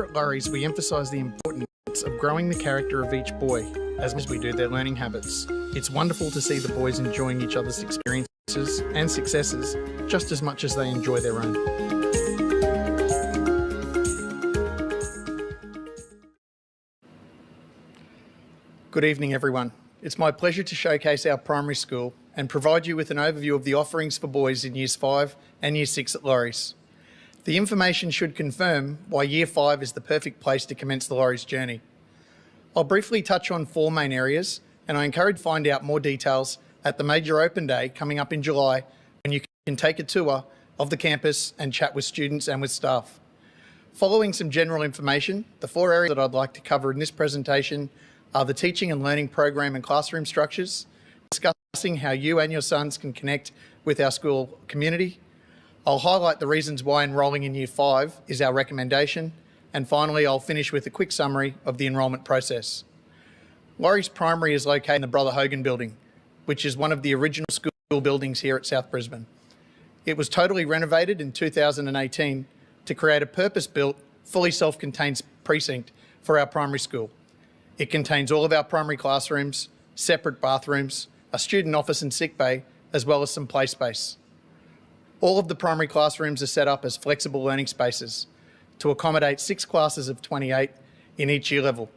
at Lauries, we emphasise the importance of growing the character of each boy as we do their learning habits. It's wonderful to see the boys enjoying each other's experiences and successes just as much as they enjoy their own. Good evening, everyone. It's my pleasure to showcase our primary school and provide you with an overview of the offerings for boys in Years 5 and Year 6 at Lauries. The information should confirm why Year 5 is the perfect place to commence the Lauries journey. I'll briefly touch on 4 main areas, and I encourage to find out more details at the major open day coming up in July, when you can take a tour of the campus and chat with students and with staff. Following some general information, the 4 areas that I'd like to cover in this presentation are the teaching and learning program and classroom structures, discussing how you and your sons can connect with our school community. I'll highlight the reasons why enrolling in Year 5 is our recommendation, and finally I'll finish with a quick summary of the enrolment process. Lauries Primary is located in the Brother Hogan building, which is one of the original school buildings here at South Brisbane. It was totally renovated in 2018 to create a purpose-built, fully self-contained precinct for our primary school. It contains all of our primary classrooms, separate bathrooms, a student office and sick bay, as well as some play space. All of the primary classrooms are set up as flexible learning spaces to accommodate 6 classes of 28 in each year level,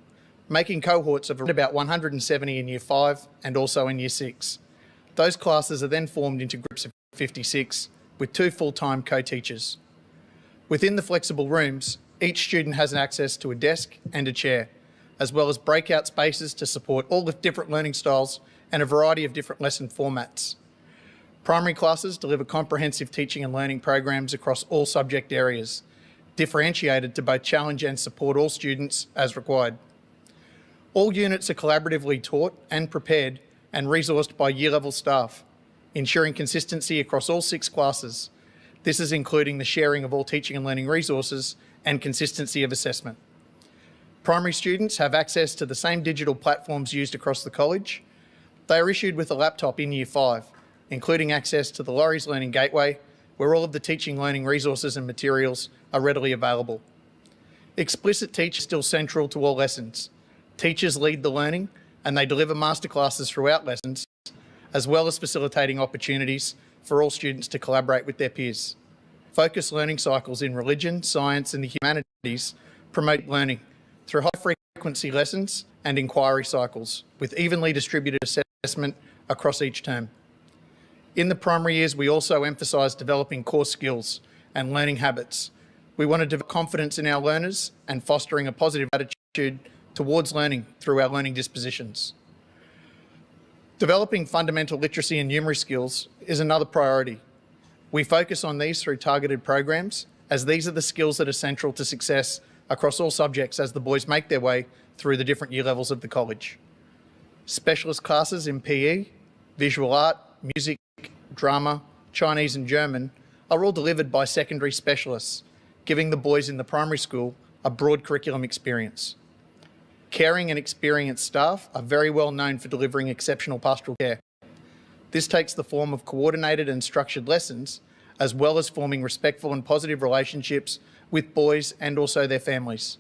making cohorts of about 170 in Year 5 and also in Year 6. Those classes are then formed into groups of 56 with 2 full-time co-teachers. Within the flexible rooms, each student has access to a desk and a chair, as well as breakout spaces to support all the different learning styles and a variety of different lesson formats. Primary classes deliver comprehensive teaching and learning programs across all subject areas, differentiated to both challenge and support all students as required. All units are collaboratively taught and prepared and resourced by year-level staff, ensuring consistency across all 6 classes. This is including the sharing of all teaching and learning resources and consistency of assessment. Primary students have access to the same digital platforms used across the college. They are issued with a laptop in Year 5, including access to the Lauries Learning Gateway, where all of the teaching, learning resources and materials are readily available. Explicit teaching is still central to all lessons. Teachers lead the learning and they deliver masterclasses throughout lessons, as well as facilitating opportunities for all students to collaborate with their peers. Focused learning cycles in religion, science and the humanities promote learning through high-frequency lessons and inquiry cycles, with evenly distributed assessment across each term. In the primary years, we also emphasise developing core skills and learning habits. We want to develop confidence in our learners and fostering a positive attitude towards learning through our learning dispositions. Developing fundamental literacy and numeracy skills is another priority. We focus on these through targeted programs, as these are the skills that are central to success across all subjects as the boys make their way through the different year levels of the college. Specialist classes in PE, visual art, music, drama, Chinese and German are all delivered by secondary specialists, giving the boys in the primary school a broad curriculum experience. Caring and experienced staff are very well known for delivering exceptional pastoral care. This takes the form of coordinated and structured lessons, as well as forming respectful and positive relationships with boys and also their families.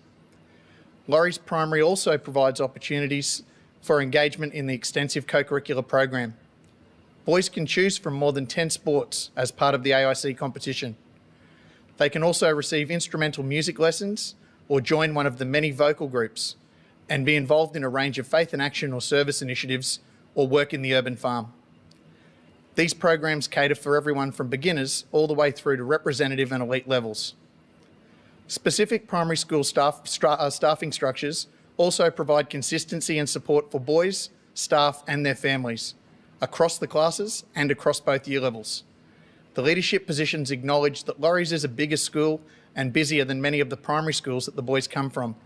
Lauries Primary also provides opportunities for engagement in the extensive co-curricular program. Boys can choose from more than 10 sports as part of the AIC competition. They can also receive instrumental music lessons or join one of the many vocal groups and be involved in a range of faith and action or service initiatives or work in the urban farm. These programs cater for everyone from beginners all the way through to representative and elite levels. Specific primary school staffing structures also provide consistency and support for boys, staff and their families across the classes and across both year levels. The leadership positions acknowledge that Lauries is a bigger school and busier than many of the primary schools that the boys come from,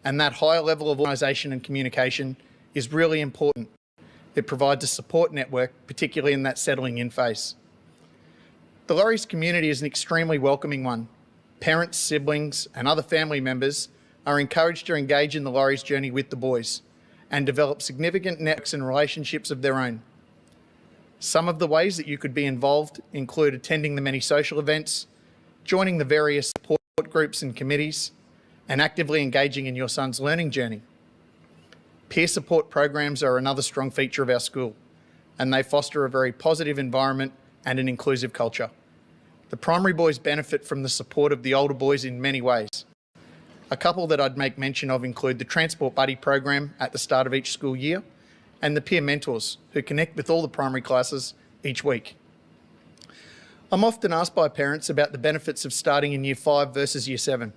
and that higher level of organisation and communication is really important. It provides a support network, particularly in that settling in phase. The Lauries community is an extremely welcoming one. Parents, siblings and other family members are encouraged to engage in the Lauries journey with the boys and develop significant networks and relationships of their own. Some of the ways that you could be involved include attending the many social events, joining the various support groups and committees, and actively engaging in your son's learning journey. Peer support programs are another strong feature of our school, and they foster a very positive environment and an inclusive culture. The primary boys benefit from the support of the older boys in many ways. A couple that I'd make mention of include the Transport Buddy program at the start of each school year and the peer mentors who connect with all the primary classes each week. I'm often asked by parents about the benefits of starting in Year 5 versus Year 7.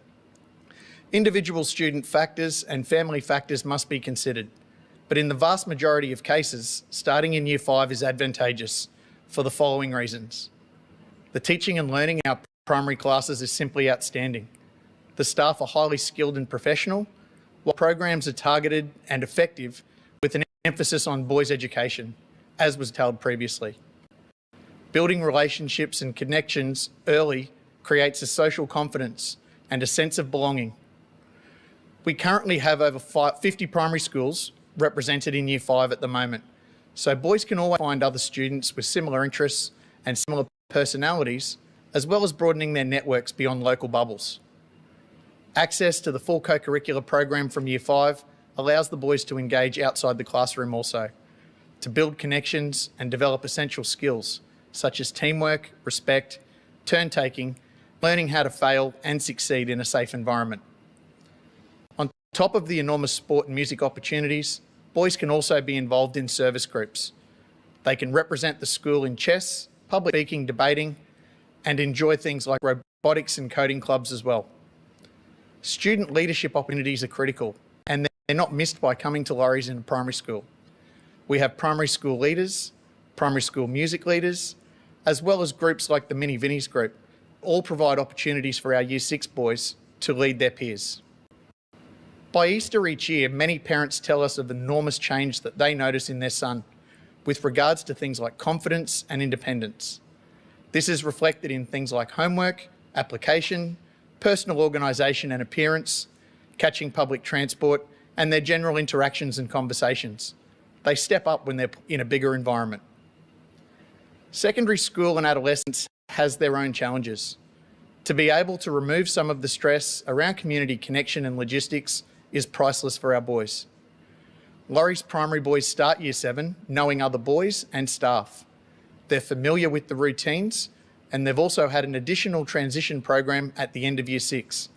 Individual student factors and family factors must be considered, but in the vast majority of cases, starting in Year 5 is advantageous for the following reasons. The teaching and learning in our primary classes is simply outstanding. The staff are highly skilled and professional, while programs are targeted and effective with an emphasis on boys' education, as was told previously. Building relationships and connections early creates a social confidence and a sense of belonging. We currently have over 50 primary schools represented in Year 5 at the moment, so boys can always find other students with similar interests and similar personalities, as well as broadening their networks beyond local bubbles. Access to the full co-curricular program from Year 5 allows the boys to engage outside the classroom also, to build connections and develop essential skills such as teamwork, respect, turn-taking, learning how to fail and succeed in a safe environment. On top of the enormous sport and music opportunities, boys can also be involved in service groups. They can represent the school in chess, public speaking, debating, and enjoy things like robotics and coding clubs as well. Student leadership opportunities are critical, and they're not missed by coming to Lauries in a primary school. We have primary school leaders, primary school music leaders, as well as groups like the Mini Vinnies group, all provide opportunities for our Year 6 boys to lead their peers. By Easter each year, many parents tell us of the enormous change that they notice in their son with regards to things like confidence and independence. This is reflected in things like homework, application, personal organisation and appearance, catching public transport, and their general interactions and conversations. They step up when they're in a bigger environment. Secondary school and adolescence has their own challenges. To be able to remove some of the stress around community connection and logistics is priceless for our boys. Lauries Primary boys start Year 7 knowing other boys and staff. They're familiar with the routines, and they've also had an additional transition program at the end of Year 6,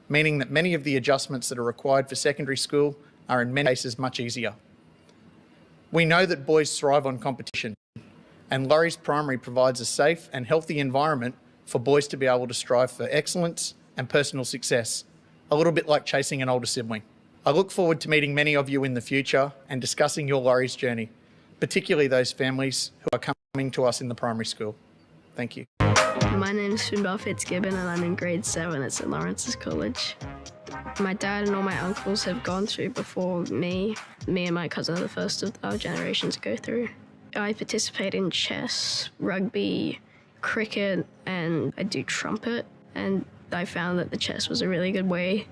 meaning that many of the adjustments that are required for secondary school are in many cases much easier. We know that boys thrive on competition, and Lauries Primary provides a safe and healthy environment for boys to be able to strive for excellence and personal success, a little bit like chasing an older sibling. I look forward to meeting many of you in the future and discussing your Lauries journey, particularly those families who are coming to us in the primary school. Thank you. My name is Finbel Fitzgibbon and I'm in grade 7 at St. Laurence's College. My dad and all my uncles have gone through before me. Me and my cousin are the first of our generation to go through. I participate in chess, rugby, cricket, and I do trumpet. And I found that the chess was a really good way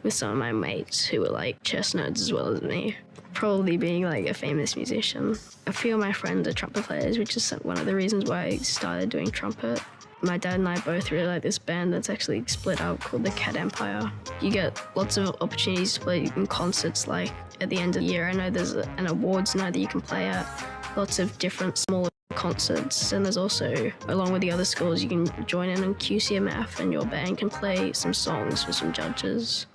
with some of my mates who were like chess nerds as well as me. Probably being like a famous musician. A few of my friends are trumpet players, which is one of the reasons why I started doing trumpet. My dad and I both really like this band that's actually split up called the Cat Empire. You get lots of opportunities to play in concerts, like at the end of the year. I know there's an awards night that you can play at, lots of different smaller concerts, and there's also, along with the other schools, you can join in on QCMF and your band can play some songs for some judges.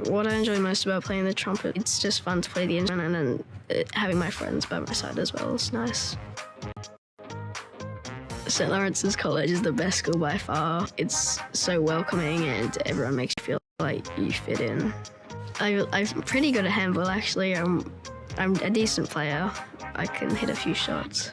What I enjoy most about playing the trumpet, it's just fun to play the instrument, and having my friends by my side as well is nice. St. Laurence's College is the best school by far. It's so welcoming and everyone makes you feel like you fit in. I'm pretty good at handball actually. I'm a decent player. I can hit a few shots.